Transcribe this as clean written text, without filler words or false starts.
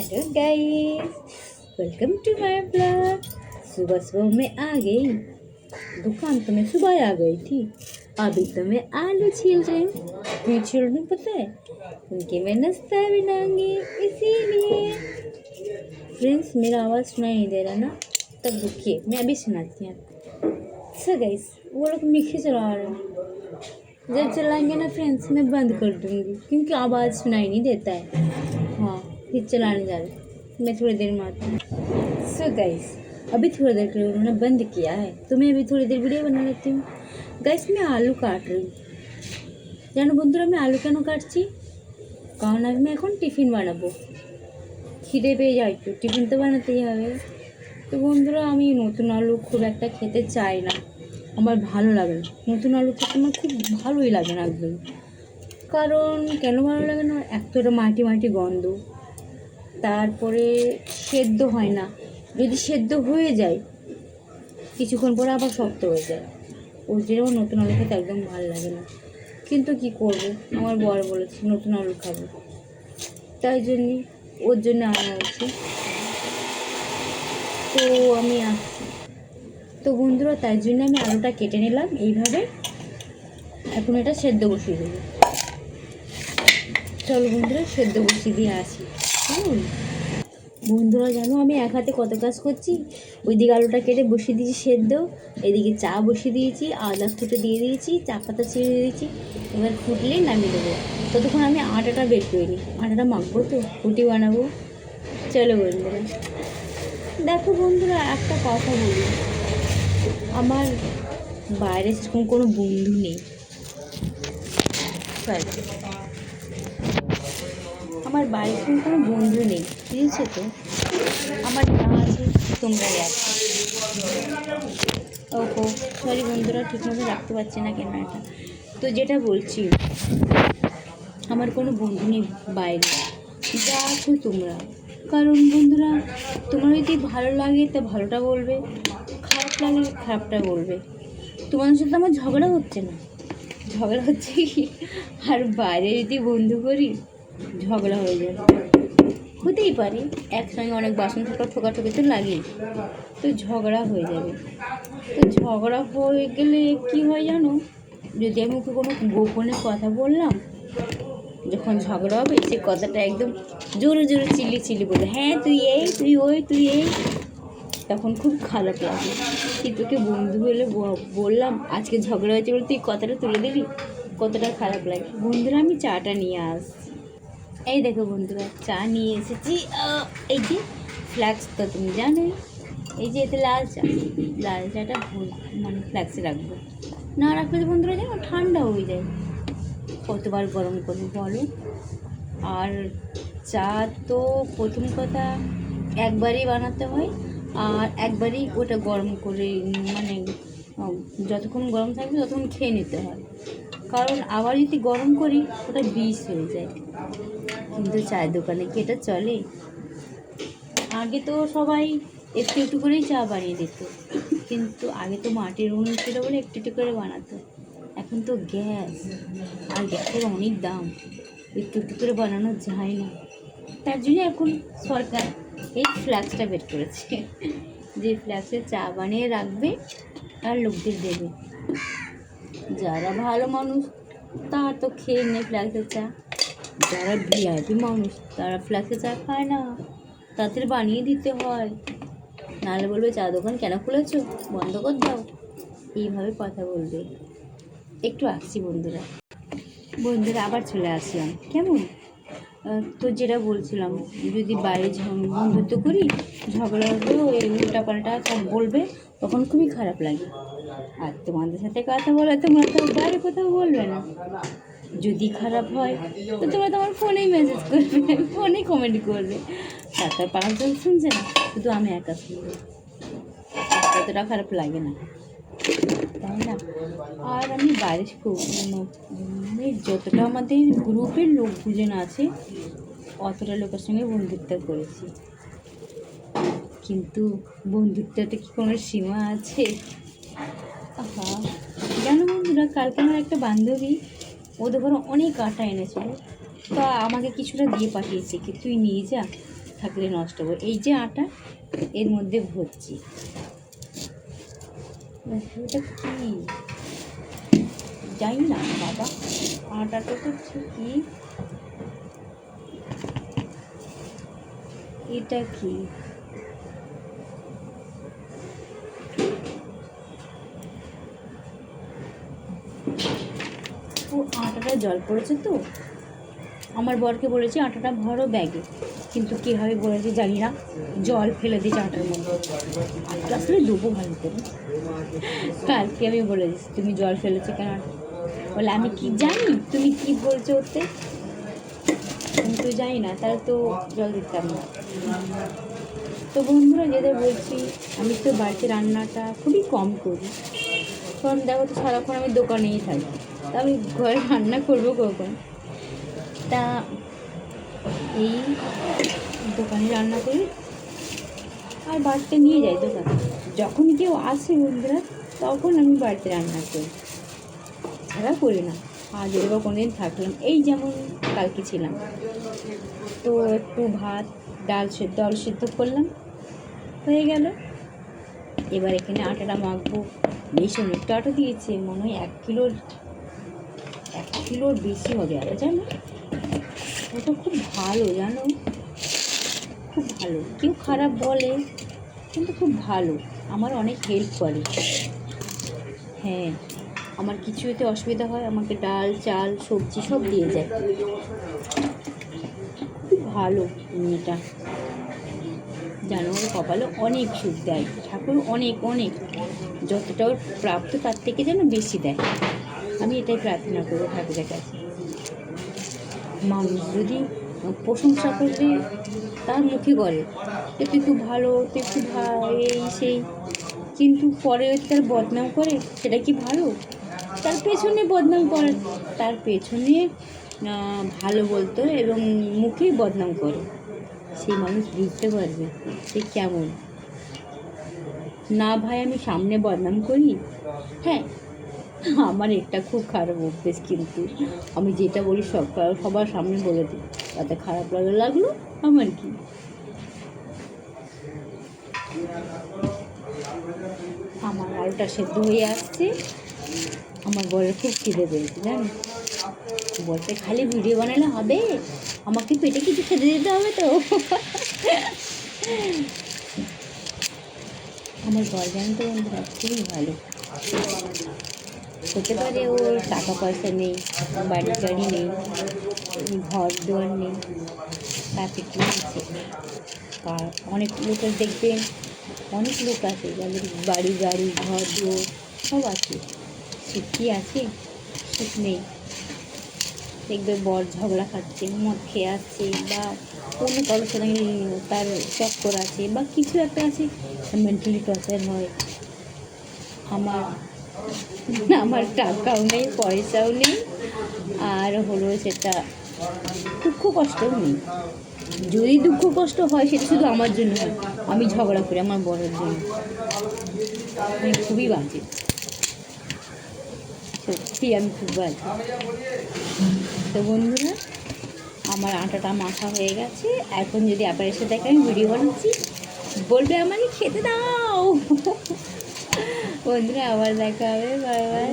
Hello guys, welcome to my blog. सुबह सुबह मैं आ गई दुकान, तो मैं सुबह आ गई थी। अभी तो मैं आलू छील रही हूँ। क्यों छील रही हूँ पता है? क्योंकि मैं नाश्ता बनाऊंगी, इसीलिए। फ्रेंड्स, मेरा आवाज़ सुनाई नहीं दे रहा ना? तब रुकिए, मैं अभी सुनाती हूँ। सो गाइस, वो लोग मिक्सी चला रहे हैं। जब चलाएंगे ना फ्रेंड्स, मैं बंद कर दूँगी क्योंकि आवाज़ सुनाई नहीं देता है। हाँ, फिर चलाने जा रहे, मैं थोड़ी देर में आती हूँ। सो गाइस, अभी थोड़ी देर के लिए उन्होंने बंद किया है, तो मैं अभी थोड़ी देर वीडियो बना लेती हूँ। गाइस, मैं आलू काट रही हूँ। জানো বন্ধুরা, আমি আলু কেন কাটছি? কারণ আমি এখন টিফিন বানাবো। খিদে পেয়ে যায়, তো টিফিন তো বানাতেই হবে। তো বন্ধুরা, আমি নতুন আলু খুব একটা খেতে চাই না, আমার ভালো লাগে না। নতুন আলু খেতে আমার খুব ভালোই লাগে না একদম। কারণ কেন ভালো লাগে না? এক তো এটা মাটি মাটি গন্ধ, তারপরে সেদ্ধ হয় না। যদি সেদ্ধ হয়ে যায় কিছুক্ষণ পরে আবার শক্ত হয়ে যায়। ওই জন্য নতুন আলু খেতে একদম ভালো লাগে না। কিন্তু কি করব, আমার বর বলেছে নতুন আলু খাবো, তাই জন্যে ওর জন্য আনা হয়েছে। তো আমি আসছি। তো বন্ধুরা, তাই জন্য আমি আলুটা কেটে নিলাম এইভাবে। এখন এটা সেদ্ধ বসিয়ে দেবো। চলো বন্ধুরা, সেদ্ধ বসিয়ে দিয়ে আসি। বন্ধুরা, জানো আমি এক হাতে কত কাজ করছি? ওইদিকে আলুটা কেটে বসিয়ে দিয়েছি সেদ্ধ, এদিকে চা বসিয়ে দিয়েছি, আদা ফুটে দিয়ে দিয়েছি, চা পাতা ছিঁড়ে দিয়েছি। এবার ফুটলেই নামিয়ে দেবো। ততক্ষণ আমি আটাটা বের করে নিই, আটাটা মাখবো তো, রুটি বানাবো। চলো বন্ধুরা। দেখো বন্ধুরা, একটা কথা বলি, আমার বাইরে সেরকম কোনো বন্ধু নেই। আমার বাড়ির কোনো বন্ধু নেই, বুঝেছো তো? আমার যা আছে তোমরাই আছো। ওহো, সরি বন্ধুরা, ঠিকমতো রাখতে পারছি না ক্যামেরাটা। তো যেটা বলছি, আমার কোনো বন্ধু নেই বাইরে, যা আছো তোমরা। কারণ বন্ধুরা, তোমার যদি ভালো লাগে তা ভালোটা বলবে, খারাপ লাগলে খারাপটা বলবে। তোমাদের সাথে আমার ঝগড়া হচ্ছে না, ঝগড়া হচ্ছে কি, আর বাইরে যদি বন্ধু করি ঝগড়া হয়ে যাবে। হতেই পারে, একসঙ্গে অনেক বাসন ঠোকাঠুকি তো লাগেই, তো ঝগড়া হয়ে যাবে। তো ঝগড়া হয়ে গেলে কি হয় জানো? যদি আমি ওকে কোনো গোপনে কথা বললাম, যখন ঝগড়া হবে সে কথাটা একদম জোরে জোরে চিল্লি বলবে, হ্যাঁ তুই এই, তুই ওই, তুই এই, তখন খুব খারাপ লাগে। কি তোকে বন্ধু বলে বললাম, আজকে ঝগড়া হয়েছে বলে তুই কথাটা তুলে দিবি, কতটা খারাপ লাগে। বন্ধুরা, আমি চাটা নিয়ে আসছি। এই দেখো বন্ধুরা, চা নিয়ে এসেছি। এই যে ফ্ল্যাক্স, তো তুমি জানোই, এই যে এতে লাল চাটা মানে ফ্ল্যাক্সে রাখবো, না রাখলে তো বন্ধুরা জানো ঠান্ডা হয়ে যায়। কতবার গরম করবো বলো? আর চা তো প্রথম কথা একবারই বানাতে হয়, আর একবারই ওটা গরম করে, মানে যতক্ষণ গরম থাকবে ততক্ষণ খেয়ে নিতে হয়। কারণ আবার যদি গরম করি ওটা বিষ হয়ে যায়। কিন্তু চায়ের দোকানে কি এটা চলে? আগে তো সবাই একটু একটু করেই চা বানিয়ে দিত, কিন্তু আগে তো মাটির উনুন ছিল বলে একটু একটু করে বানাতো। এখন তো গ্যাস, আর গ্যাসের অনেক দাম, একটু একটু করে বানানো যায় না। তার জন্য এখন সরকার এই ফ্ল্যাক্সটা বের করেছে, যে ফ্ল্যাক্সে চা বানিয়ে রাখবে আর লোকদের দেবে। যারা ভালো মানুষ তারা তো খেয়ে নেয় ফ্ল্যাক্সের চা, যারা ভিআইপি মানুষ তারা ফ্ল্যাক্সের চা খায় না, তাদের বানিয়ে দিতে হয়। নাহলে বলবে চা দোকান কেন খুলেছো, বন্ধ করে দাও, এইভাবে কথা বলবে। একটু আসছি বন্ধুরা, আবার চলে আসলাম। কেমন? তো যেটা বলছিলাম, যদি বাইরে বন্ধুত্ব করি, ঝগড়া হলেও এই উল্টাপাল্টা সব বলবে, তখন খুবই খারাপ লাগে। আর তোমাদের সাথে কথা বলে তোমরা তো বাইরে কোথাও বলবে না। যদি খারাপ হয় তো তোমরা তোমার ফোনেই মেসেজ করবে, ফোনেই কমেন্ট করবে, তার পাঁচজন শুনছে না, শুধু আমি একা শুনবো। ততটা খারাপ লাগে না, তাই না? আর আমি বাইরে মানে যতটা আমাদের গ্রুপের লোক দুজন আছে অতটা লোকের সঙ্গে বন্ধুত্ব করেছি, কিন্তু বন্ধুত্বটা কি কোনো সীমা আছে? হ্যাঁ, জানো বন্ধুরা, কালকে আমার একটা বান্ধবী ওদের ঘরে অনেক আটা এনেছিল, তা আমাকে কিছুটা দিয়ে পাঠিয়েছে কি তুই নিয়ে যা। থাকলে নষ্ট হবে। এই যে আটা এর মধ্যে ভরছি, এটা কি জানি না বাবা, আটাটা তো কি, এটা কি? ও আটাটা জল পড়েছে তো, আমার বরকে বলেছি আটাটা ভরো ব্যাগে, কিন্তু কীভাবে বলেছে জানি না, জল ফেলে দিয়েছে আটার মধ্যে। আটা আসলে ডুবো ভালো করে। কালকে আমি বলেছি তুমি জল ফেলেছো কেন, বলে আমি কি জানি তুমি কি বলছো ওতে, আমি তো জানি না, তাহলে তো জল দিতাম না। তো বন্ধুরা যেটা বলছি, আমি তো বাড়িতে রান্নাটা খুবই কম করি, কারণ দেখো তো সারাক্ষণ আমি দোকানেই থাকি, তা আমি ঘরে রান্না করবো কখন? তা এই দোকানে রান্না করি আর বাড়িতে নিয়ে যাই দোকানে, যখন কেউ আসে বন্ধুরা তখন আমি বাড়িতে রান্না করি, ছাড়া করি না। আর যদি বা কোনোদিন থাকলাম, এই যেমন কালকে ছিলাম, তো একটু ভাত ডাল সেদ্ধ করলাম, হয়ে গেল। এবার এখানে আটাটা মাখবো, বেশ অনেকটা আটা দিয়েছে, মনে হয় 1 কিলোর বেশি হবে আটা, জানো? ওটা খুব ভালো, জানো, খুব ভালো। কেউ খারাপ বলে, কিন্তু খুব ভালো, আমার অনেক হেল্প করে। হ্যাঁ, আমার কিছু এতে অসুবিধা হয়, আমাকে ডাল চাল সবজি সব দিয়ে যায়, খুব ভালো মেয়েটা, জানো, ওর কপালে অনেক সুখ দেয় ঠাকুর, অনেক অনেক, যতটা ওর প্রাপ্ত তার থেকে যেন বেশি দেয়, আমি এটাই প্রার্থনা করবো ঠাকুরের কাছে। মানুষ যদি প্রশংসা করবে, তার মুখে বলে যে তুই খুব ভালো, তুই খুব এই সেই, কিন্তু পরে তার বদনাম করে, সেটা কি ভালো? তার পেছনে বদনাম করে, তার পেছনে ভালো বলতো এবং মুখেই বদনাম করে, সেই মানুষ বুঝতে পারবে সে কেমন। না ভাই, আমি সামনে বদনাম করি, হ্যাঁ, আমার একটা খুব খারাপ অভ্যেস, কিন্তু আমি যেটা বলি সবার সামনে বলে দিই, তাতে খারাপ লাগলো আমার কি। আমার আলুটা সেদ্ধ হয়ে আসছে, আমার বরের খুব খিদে পেয়েছে, জানো, বলতে খালি ভিডিও বানালে হবে, আমাকে পেটে কিছু খেতে দিতে হবে তো। আমার বর জানো তো বন্ধুরা খুবই ভালো, হতে পারে ওর টাকা পয়সা নেই, বাড়ি গাড়ি নেই, ঘর দুয়ার নেই, তাতে কি আছে, আর অনেক লোকের দেখবেন, অনেক লোক আছে যাদের বাড়ি গাড়ি ঘর দুয়ার সব আছে, সুখ কি আছে? সুখ নেই। দেখবে বর ঝগড়া খাচ্ছে, মদ খেয়ে আসছে, বা অন্য কারোর সাথে তার চক্কর আছে, বা কিছু একটা আছে, মেন্টালি টর্চার হয়। আমার টাকাও নেই, পয়সাও নেই, আর হলো সেটা দুঃখ কষ্টও নেই। যদি দুঃখ কষ্ট হয় সেটা শুধু আমার জন্য হয়, আমি ঝগড়া করি আমার বরের জন্য, আমি খুবই বাজে, সত্যি আমি খুব বাজে। তো বন্ধুরা, আমার আটাটা মাখা হয়ে গেছে, এখন যদি আবার এসে দেখে আমি ভিডিও বানাচ্ছি, বলবে আমাকে খেতে দাও। বন্ধুরা আবার দেখা হবে, বাই বাই।